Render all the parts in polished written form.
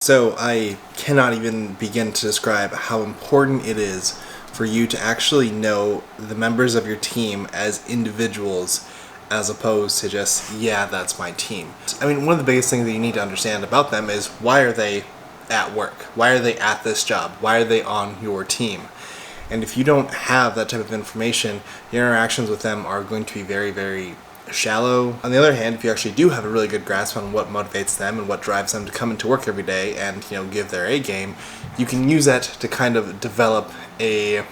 So I cannot even begin to describe how important it is for you to actually know the members of your team as individuals as opposed to just, yeah, that's my team. I mean, one of the biggest things that you need to understand about them is why are they at work? Why are they at this job? Why are they on your team? And if you don't have that type of information, your interactions with them are going to be very, very shallow. On the other hand, if you actually do have a really good grasp on what motivates them and what drives them to come into work every day and, give their A game, you can use that to kind of develop I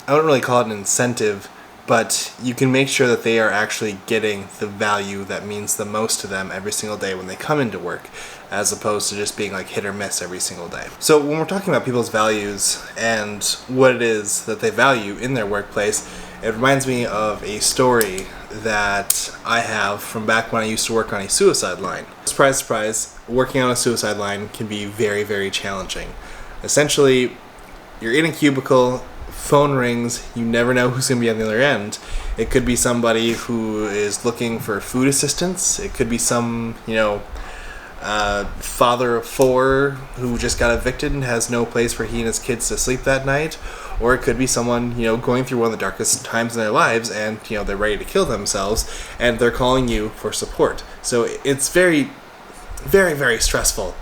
don't really call it an incentive, but you can make sure that they are actually getting the value that means the most to them every single day when they come into work, as opposed to just being like hit or miss every single day. So when we're talking about people's values and what it is that they value in their workplace, it reminds me of a story that I have from back when I used to work on a suicide line. Surprise, surprise, working on a suicide line can be very, very challenging. Essentially, you're in a cubicle, phone rings, you never know who's going to be on the other end. It could be somebody who is looking for food assistance. It could be some, father of four who just got evicted and has no place for he and his kids to sleep that night. Or it could be someone, going through one of the darkest times in their lives and, they're ready to kill themselves and they're calling you for support. So it's very, very, very stressful.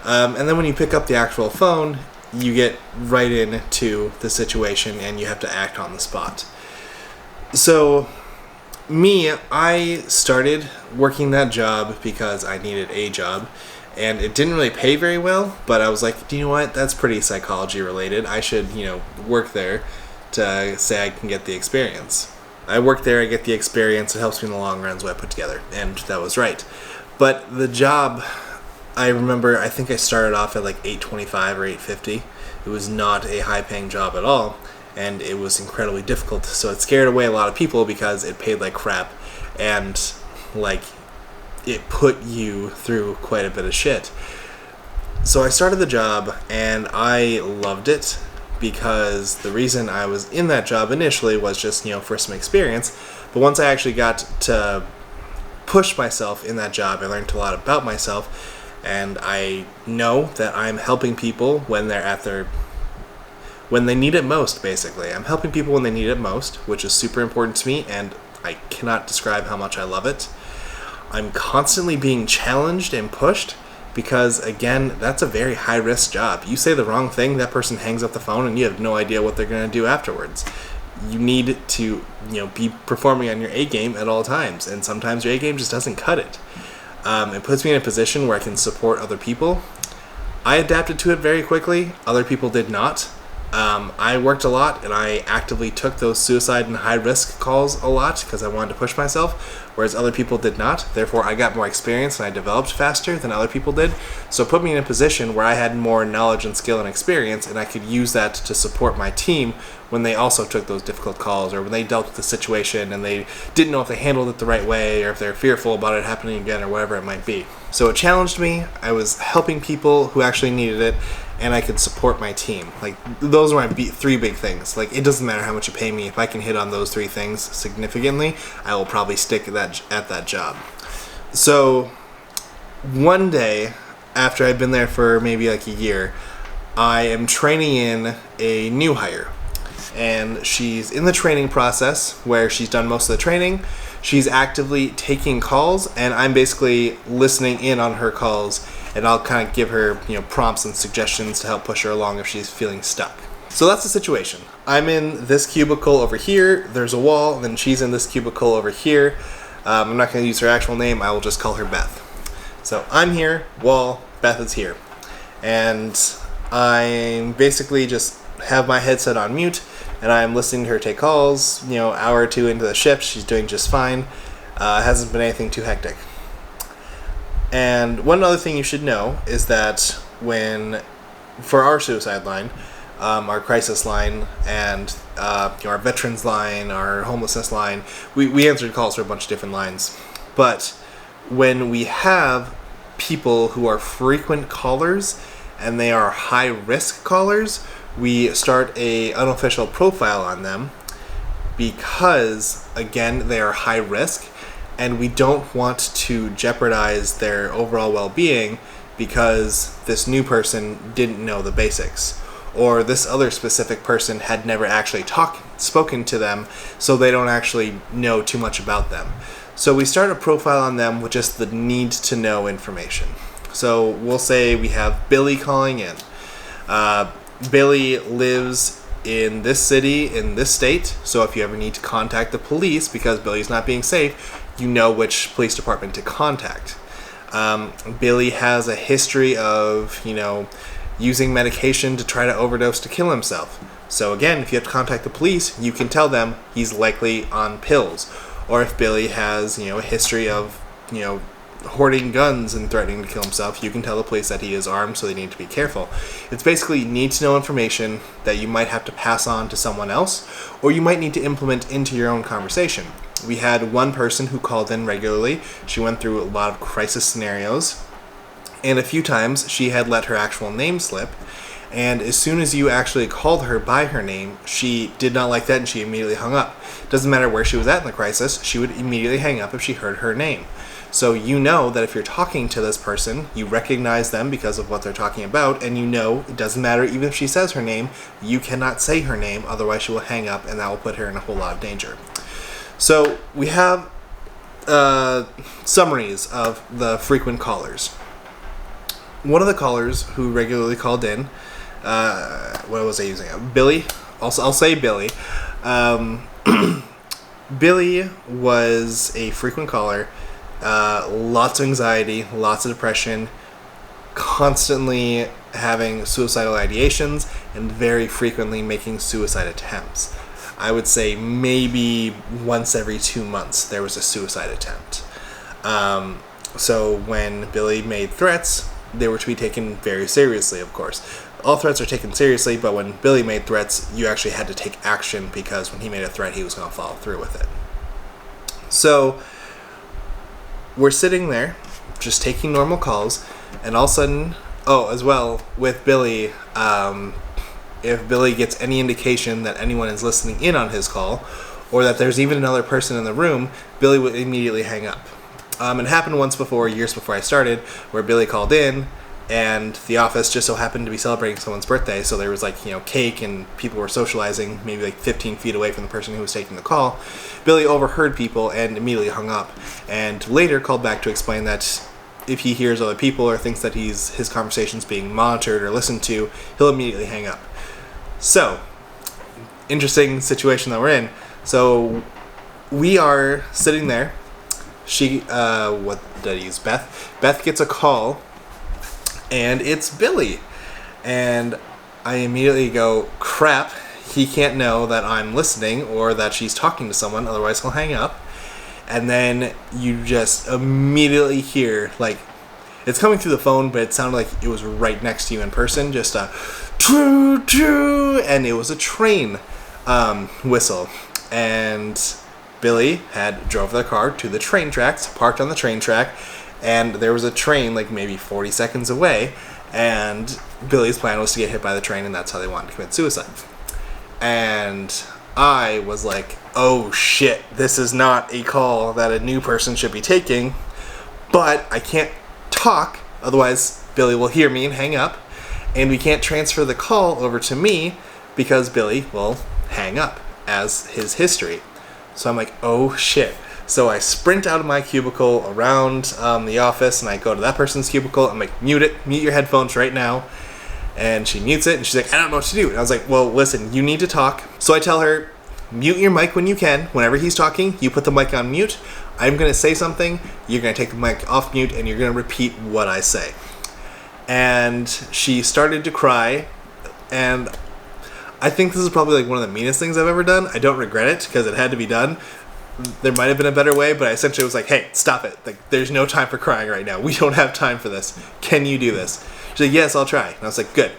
And then when you pick up the actual phone, you get right into the situation and you have to act on the spot. So I started working that job because I needed a job. And it didn't really pay very well, but I was like, do you know what? That's pretty psychology related. I should, work there to say I can get the experience. I work there, I get the experience, it helps me in the long run, is what I put together. And that was right. But the job, I remember, I think I started off at like $8.25 or $8.50. It was not a high paying job at all. And it was incredibly difficult. So it scared away a lot of people because it paid like crap. And it put you through quite a bit of shit. So I started the job and I loved it because the reason I was in that job initially was just, for some experience. But once I actually got to push myself in that job, I learned a lot about myself. And I know that I'm helping people when they need it most, basically. I'm helping people when they need it most, which is super important to me, and I cannot describe how much I love it. I'm constantly being challenged and pushed because, again, that's a very high-risk job. You say the wrong thing, that person hangs up the phone, and you have no idea what they're going to do afterwards. You need to, be performing on your A game at all times, and sometimes your A game just doesn't cut it. It puts me in a position where I can support other people. I adapted to it very quickly. Other people did not. I worked a lot, and I actively took those suicide and high-risk calls a lot because I wanted to push myself, whereas other people did not. Therefore, I got more experience and I developed faster than other people did. So it put me in a position where I had more knowledge and skill and experience, and I could use that to support my team when they also took those difficult calls or when they dealt with the situation and they didn't know if they handled it the right way or if they're fearful about it happening again or whatever it might be. So it challenged me. I was helping people who actually needed it, and I could support my team. Those are my three big things. It doesn't matter how much you pay me. If I can hit on those three things significantly, I will probably stick at that job. So one day, after I've been there for maybe a year, I am training in a new hire. And she's in the training process where she's done most of the training. She's actively taking calls, and I'm basically listening in on her calls, and I'll kind of give her, prompts and suggestions to help push her along if she's feeling stuck. So that's the situation. I'm in this cubicle over here. There's a wall, and then she's in this cubicle over here. I'm not going to use her actual name. I will just call her Beth. So I'm here, wall, Beth is here. And I basically just have my headset on mute, and I'm listening to her take calls. Hour or two into the shift, she's doing just fine. Hasn't been anything too hectic. And one other thing you should know is that for our suicide line, our crisis line, and our veterans line, our homelessness line, we answered calls for a bunch of different lines. But when we have people who are frequent callers and they are high-risk callers, we start a unofficial profile on them because, again, they are high risk and we don't want to jeopardize their overall well-being because this new person didn't know the basics, or this other specific person had never actually spoken to them, so they don't actually know too much about them. So we start a profile on them with just the need to know information. So we'll say we have Billy calling in. Billy lives in this city, in this state, so if you ever need to contact the police because Billy's not being safe, you know which police department to contact. Billy has a history of, using medication to try to overdose to kill himself. So again, if you have to contact the police, you can tell them he's likely on pills. Or if Billy has, a history of, hoarding guns and threatening to kill himself, you can tell the police that he is armed, so they need to be careful. It's basically need to know information that you might have to pass on to someone else, or you might need to implement into your own conversation. We had one person who called in regularly. She went through a lot of crisis scenarios, and a few times she had let her actual name slip, and as soon as you actually called her by her name, she did not like that and she immediately hung up. Doesn't matter where she was at in the crisis, she would immediately hang up if she heard her name. So you know that if you're talking to this person, you recognize them because of what they're talking about, and it doesn't matter even if she says her name, you cannot say her name, otherwise she will hang up and that will put her in a whole lot of danger. So we have summaries of the frequent callers. One of the callers who regularly called in, what was I using? Billy. I'll say Billy. Billy was a frequent caller. Lots of anxiety, lots of depression, constantly having suicidal ideations, and very frequently making suicide attempts. I would say maybe once every 2 months there was a suicide attempt. So when Billy made threats, they were to be taken very seriously, of course. All threats are taken seriously, but when Billy made threats, you actually had to take action, because when he made a threat, he was going to follow through with it. So we're sitting there, just taking normal calls, and all of a sudden, as well, with Billy, if Billy gets any indication that anyone is listening in on his call, or that there's even another person in the room, Billy would immediately hang up. It happened once before, years before I started, where Billy called in, and the office just so happened to be celebrating someone's birthday, so there was cake and people were socializing maybe 15 feet away from the person who was taking the call. Billy overheard people and immediately hung up, and later called back to explain that if he hears other people or thinks that his conversation's being monitored or listened to, he'll immediately hang up. So, interesting situation that we're in. So, we are sitting there. What did I use? Beth gets a call, and it's Billy. And I immediately go, crap, he can't know that I'm listening or that she's talking to someone, otherwise he'll hang up. And then you just immediately hear, it's coming through the phone, but it sounded like it was right next to you in person, just a true, true, and it was a train whistle. And Billy had drove their car to the train tracks, parked on the train track, and there was a train maybe 40 seconds away, and Billy's plan was to get hit by the train, and that's how they wanted to commit suicide. And I was like, oh shit, this is not a call that a new person should be taking, but I can't talk, otherwise Billy will hear me and hang up, and we can't transfer the call over to me because Billy will hang up as his history. So I'm like, oh shit. So I sprint out of my cubicle around the office, and I go to that person's cubicle. I'm like, mute your headphones right now. And she mutes it, and she's like, I don't know what to do. And I was like, well, listen, you need to talk. So I tell her, mute your mic when you can. Whenever he's talking, you put the mic on mute. I'm going to say something. You're going to take the mic off mute, and you're going to repeat what I say. And she started to cry, and I think this is probably one of the meanest things I've ever done. I don't regret it because it had to be done. There might have been a better way, but I essentially was like, hey, stop it. There's no time for crying right now. We don't have time for this. Can you do this? She's like, yes, I'll try. And I was like, good.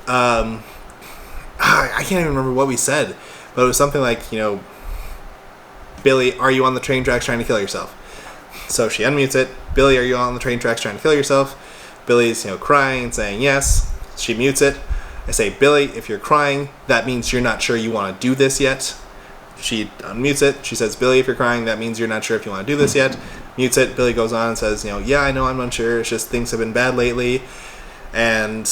I can't even remember what we said, but it was something like, Billy, are you on the train tracks trying to kill yourself? So she unmutes it. Billy, are you on the train tracks trying to kill yourself? Billy's, crying and saying yes. She mutes it. I say, Billy, if you're crying, that means you're not sure you want to do this yet. She unmutes it. She says, Billy, if you're crying, that means you're not sure if you want to do this yet. mutes it. Billy goes on and says, yeah, I know, I'm unsure. It's just things have been bad lately. And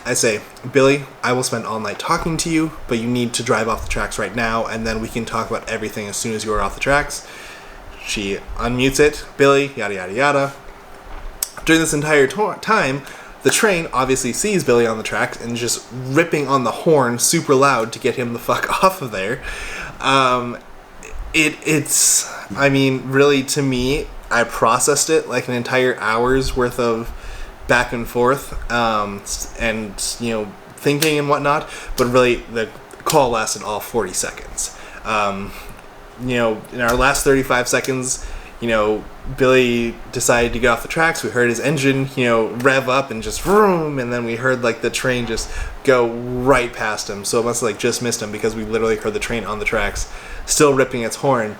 I say, Billy, I will spend all night talking to you, but you need to drive off the tracks right now, and then we can talk about everything as soon as you are off the tracks. She unmutes it. Billy, yada, yada, yada. During this entire time, the train obviously sees Billy on the tracks and just ripping on the horn super loud to get him the fuck off of there. Really, to me, I processed it like an entire hour's worth of back and forth, and thinking and whatnot. But really, the call lasted all 40 seconds. In our last 35 seconds, Billy decided to get off the tracks. We heard his engine, rev up and just vroom, and then we heard like the train just go right past him. So it must have just missed him, because we literally heard the train on the tracks still ripping its horn,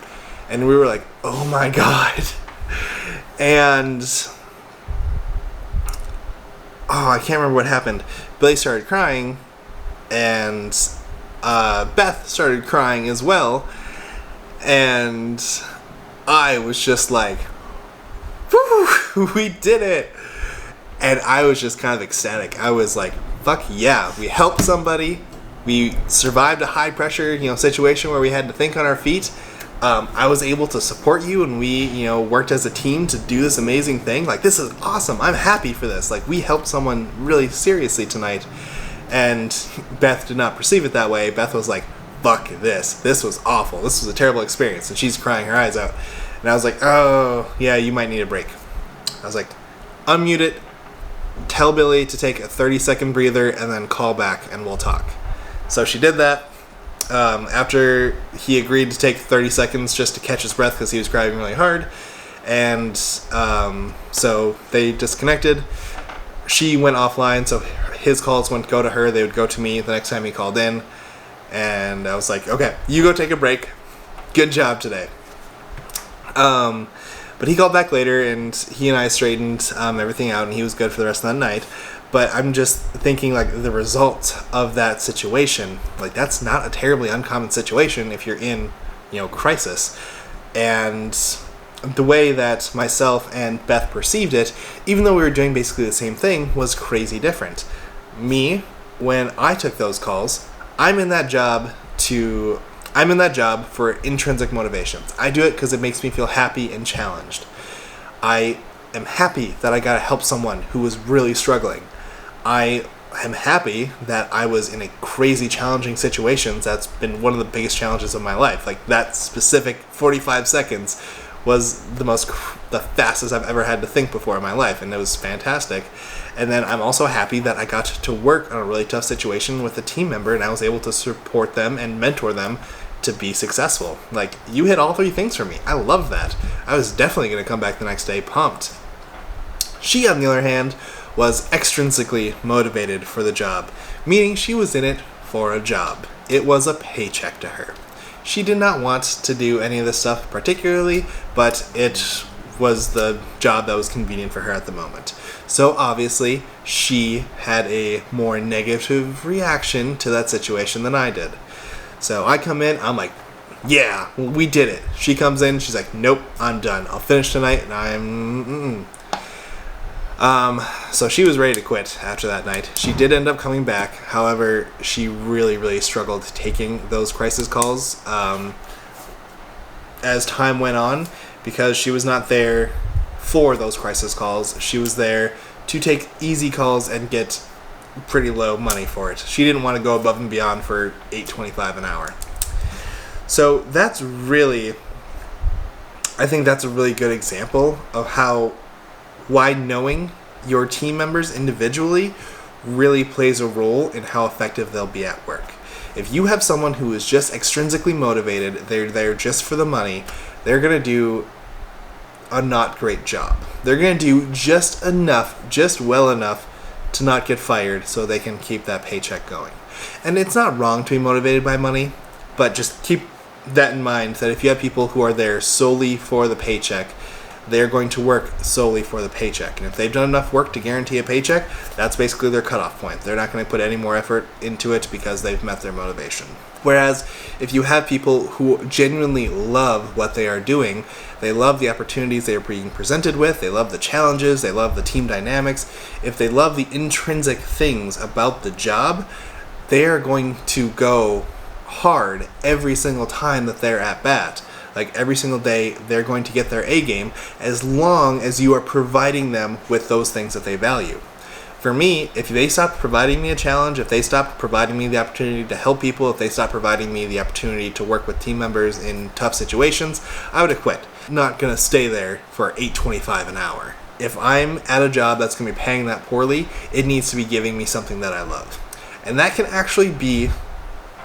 and we were like, oh my god. And I can't remember what happened. Billy started crying, and Beth started crying as well, and I was just like, woo, we did it. And I was just kind of ecstatic. I was like, fuck yeah, we helped somebody. We survived a high pressure, situation where we had to think on our feet. I was able to support you, and we, worked as a team to do this amazing thing. Like, this is awesome. I'm happy for this. Like, we helped someone really seriously tonight. And Beth did not perceive it that way. Beth was like, fuck this. This was awful. This was a terrible experience. And she's crying her eyes out. And I was like, oh, yeah, you might need a break. I was like, unmute it, tell Billy to take a 30-second breather, and then call back, and we'll talk. So she did that. After he agreed to take 30 seconds just to catch his breath because he was crying really hard. And so they disconnected. She went offline, so his calls wouldn't go to her. They would go to me the next time he called in. And I was like, okay, you go take a break. Good job today. But he called back later, and he and I straightened everything out, and he was good for the rest of that night. But I'm just thinking, like, the result of that situation, like, that's not a terribly uncommon situation if you're in, crisis. And the way that myself and Beth perceived it, even though we were doing basically the same thing, was crazy different. Me, when I took those calls, I'm in that job for intrinsic motivations. I do it because it makes me feel happy and challenged. I am happy that I got to help someone who was really struggling. I am happy that I was in a crazy challenging situation. That's been one of the biggest challenges of my life. Like, that specific 45 seconds was the fastest I've ever had to think before in my life, and it was fantastic. And then I'm also happy that I got to work on a really tough situation with a team member, and I was able to support them and mentor them to be successful. Like, you hit all three things for me. I love that. I was definitely going to come back the next day pumped. She, on the other hand, was extrinsically motivated for the job, meaning she was in it for a job. It was a paycheck to her. She did not want to do any of this stuff particularly, but it was the job that was convenient for her at the moment. So obviously, she had a more negative reaction to that situation than I did. So I come in, I'm like, yeah, we did it. She comes in, she's like, nope, I'm done. I'll finish tonight, and so she was ready to quit after that night. She did end up coming back. However, she really, really struggled taking those crisis calls as time went on, because she was not there for those crisis calls. She was there to take easy calls and get pretty low money for it. She didn't want to go above and beyond for $8.25 an hour. So that's really, I think that's a really good example of why knowing your team members individually really plays a role in how effective they'll be at work. If you have someone who is just extrinsically motivated, they're there just for the money, they're going to do a not great job. They're going to do just enough, just well enough to not get fired so they can keep that paycheck going. And it's not wrong to be motivated by money, but just keep that in mind, that if you have people who are there solely for the paycheck, they're going to work solely for the paycheck. And if they've done enough work to guarantee a paycheck, that's basically their cutoff point. They're not going to put any more effort into it because they've met their motivation. Whereas if you have people who genuinely love what they are doing, they love the opportunities they are being presented with, they love the challenges, they love the team dynamics, if they love the intrinsic things about the job, they are going to go hard every single time that they're at bat. Like every single day, they're going to get their A game as long as you are providing them with those things that they value. For me, if they stop providing me a challenge, if they stop providing me the opportunity to help people, if they stop providing me the opportunity to work with team members in tough situations, I would have quit. I'm not going to stay there for $8.25 an hour. If I'm at a job that's going to be paying that poorly, it needs to be giving me something that I love. And that can actually be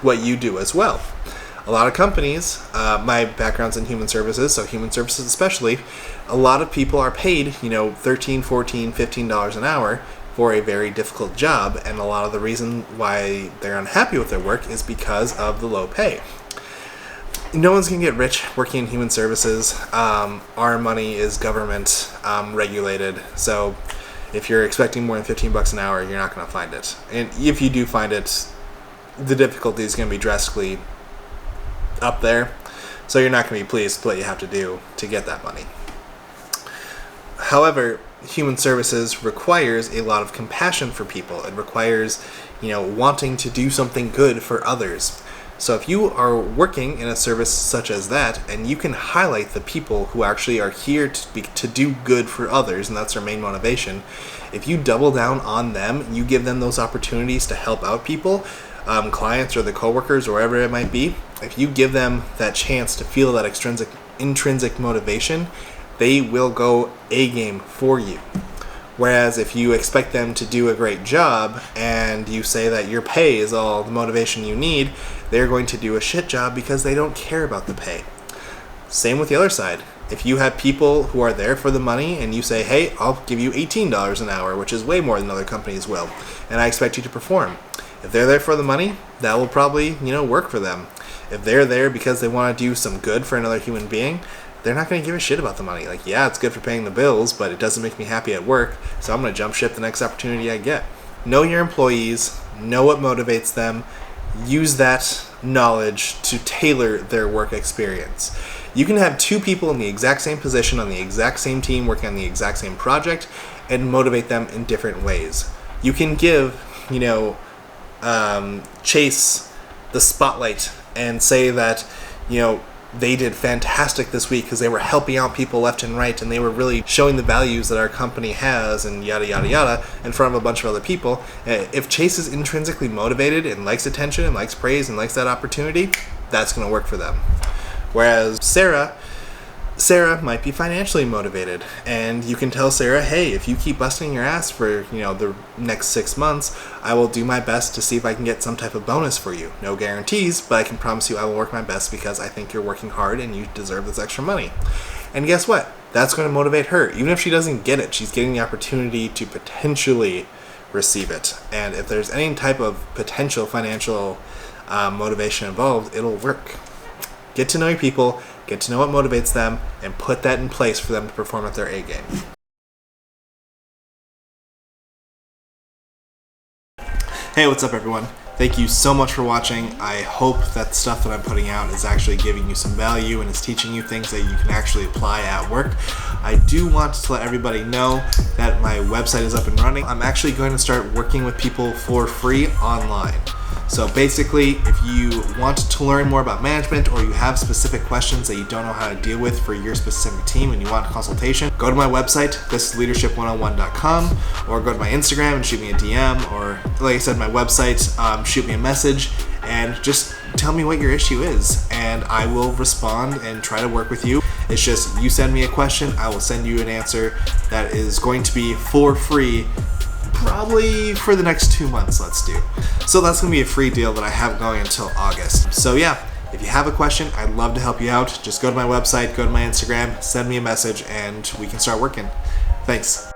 what you do as well. A lot of companies, my background's in human services, so human services especially, a lot of people are paid, $13, $14, $15 an hour for a very difficult job, and a lot of the reason why they're unhappy with their work is because of the low pay. No one's going to get rich working in human services. Our money is government regulated, so if you're expecting more than $15 an hour, you're not going to find it. And if you do find it, the difficulty is going to be drastically up there, so you're not going to be pleased with what you have to do to get that money. However, human services requires a lot of compassion for people. It requires, wanting to do something good for others. So if you are working in a service such as that, and you can highlight the people who actually are here to do good for others, and that's their main motivation, if you double down on them, you give them those opportunities to help out people, clients or the coworkers or wherever it might be, if you give them that chance to feel that intrinsic motivation, they will go A game for you. Whereas if you expect them to do a great job and you say that your pay is all the motivation you need, they're going to do a shit job because they don't care about the pay. Same with the other side. If you have people who are there for the money and you say, hey, I'll give you $18 an hour, which is way more than other companies will, and I expect you to perform. If they're there for the money, that will probably, work for them. If they're there because they want to do some good for another human being, they're not going to give a shit about the money. Like, yeah, it's good for paying the bills, but it doesn't make me happy at work, so I'm going to jump ship the next opportunity I get. Know your employees, know what motivates them, use that knowledge to tailor their work experience. You can have two people in the exact same position on the exact same team working on the exact same project and motivate them in different ways. You can give, Chase the spotlight and say that, they did fantastic this week because they were helping out people left and right and they were really showing the values that our company has and yada yada yada in front of a bunch of other people. If Chase is intrinsically motivated and likes attention and likes praise and likes that opportunity, that's going to work for them. Whereas Sarah might be financially motivated, and you can tell Sarah, hey, if you keep busting your ass for the next 6 months, I will do my best to see if I can get some type of bonus for you. No guarantees, but I can promise you I will work my best because I think you're working hard and you deserve this extra money. And guess what? That's going to motivate her. Even if she doesn't get it, she's getting the opportunity to potentially receive it. And if there's any type of potential financial motivation involved, it'll work. Get to know your people, get to know what motivates them, and put that in place for them to perform at their A game. Hey, what's up everyone? Thank you so much for watching. I hope that stuff that I'm putting out is actually giving you some value and is teaching you things that you can actually apply at work. I do want to let everybody know that my website is up and running. I'm actually going to start working with people for free online. So basically, if you want to learn more about management or you have specific questions that you don't know how to deal with for your specific team and you want a consultation, go to my website, thisisleadership101.com, or go to my Instagram and shoot me a DM, or like I said, my website, shoot me a message and just tell me what your issue is and I will respond and try to work with you. It's just you send me a question, I will send you an answer that is going to be for free, probably for the next 2 months, let's do. So that's going to be a free deal that I have going until August. So yeah, if you have a question, I'd love to help you out. Just go to my website, go to my Instagram, send me a message, and we can start working. Thanks.